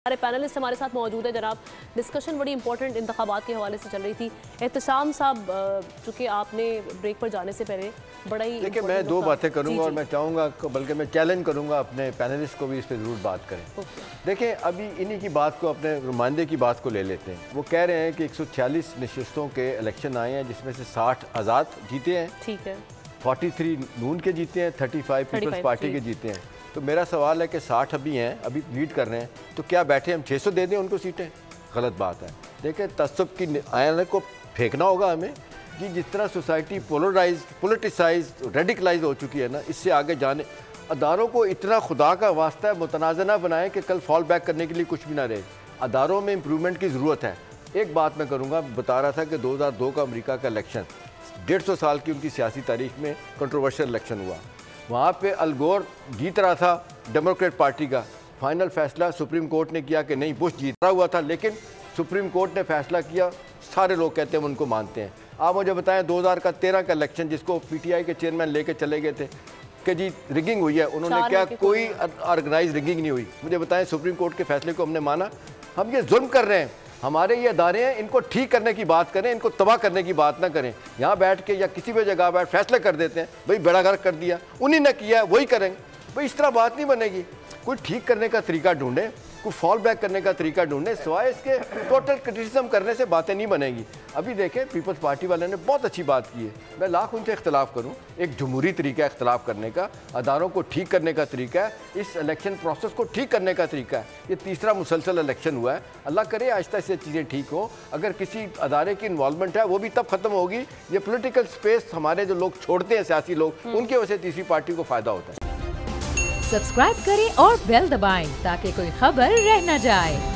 हमारे पैनलिस्ट हमारे साथ मौजूद है जनाब। डिस्कशन बड़ी इंपॉर्टेंट इंतखाबात के हवाले से चल रही थी। एहतशाम साहब, चूँकि आपने ब्रेक पर जाने से पहले बड़ा ही देखिए, मैं दो बातें करूंगा और मैं चाहूँगा, बल्कि मैं चैलेंज करूंगा अपने पैनलिस्ट को भी इस पर ज़रूर बात करें। देखिए, अभी इन्हीं की बात को, अपने नुमाइंदे की बात को ले लेते हैं। वो कह रहे हैं कि 146 नशिस्तों के इलेक्शन आए हैं, जिसमें से 60 आज़ाद जीते हैं, ठीक है, 43 नून के जीते हैं, 35 पीपल्स पार्टी के जीते हैं। तो मेरा सवाल है कि 60 अभी हैं, अभी लीड कर रहे हैं, तो क्या बैठे हम 600 दे दें उनको सीटें? गलत बात है। देखिए, तसब्बुब की आयन को फेंकना होगा हमें कि जिस तरह सोसाइटी पोलराइज, पोलिटिसाइज, रेडिकलाइज हो चुकी है ना, इससे आगे जाने अदारों को इतना खुदा का वास्ता है मुतनाज़ ना बनाएं कि कल फॉल बैक करने के लिए कुछ भी ना रहे। अदारों में इम्प्रूवमेंट की ज़रूरत है। एक बात मैं करूँगा, बता रहा था कि 2002 का अमेरिका का इलेक्शन 150 साल की उनकी सियासी तारीख में कंट्रोवर्शियल इलेक्शन हुआ। वहाँ पे अल गोर जीत रहा था डेमोक्रेट पार्टी का। फाइनल फैसला सुप्रीम कोर्ट ने किया कि नहीं, बुश जीत रहा हुआ था, लेकिन सुप्रीम कोर्ट ने फैसला किया। सारे लोग कहते हैं उनको मानते हैं। आप मुझे बताएं, 2013 का इलेक्शन जिसको पीटीआई के चेयरमैन लेके चले गए थे कि जी रिगिंग हुई है, उन्होंने क्या कोई ऑर्गेनाइज रिगिंग नहीं हुई? मुझे बताएं, सुप्रीम कोर्ट के फैसले को हमने माना? हम ये जुल्म कर रहे हैं। हमारे ये अदारे हैं, इनको ठीक करने की बात करें, इनको तबाह करने की बात ना करें। यहाँ बैठ के या किसी भी जगह बैठ फैसले कर देते हैं, भाई बड़ा गर्क कर दिया, उन्हीं ने किया, वही करेंगे। भाई इस तरह बात नहीं बनेगी। कोई ठीक करने का तरीका ढूंढें, कोई फॉल बैक करने का तरीका ढूंढें, सिवाय इसके टोटल क्रिटिसिज्म करने से बातें नहीं बनेंगी। अभी देखें, पीपल्स पार्टी वाले ने बहुत अच्छी बात की है। मैं लाख उनसे इख्तलाफ करूं, एक जमहूरी तरीका है इख्तलाफ करने का, अदारों को ठीक करने का तरीका है, इस इलेक्शन प्रोसेस को ठीक करने का तरीका है। ये तीसरा मुसलसल इलेक्शन हुआ है। अल्लाह करे आहिस्ता से चीज़ें ठीक हों। अगर किसी अदारे की इन्वॉल्वमेंट है, वो भी तब खत्म होगी। ये पोलिटिकल स्पेस हमारे जो लोग छोड़ते हैं, सियासी लोग, उनकी वजह से तीसरी पार्टी को फ़ायदा होता है। सब्सक्राइब करें और बेल दबाएं ताकि कोई खबर रह न जाए।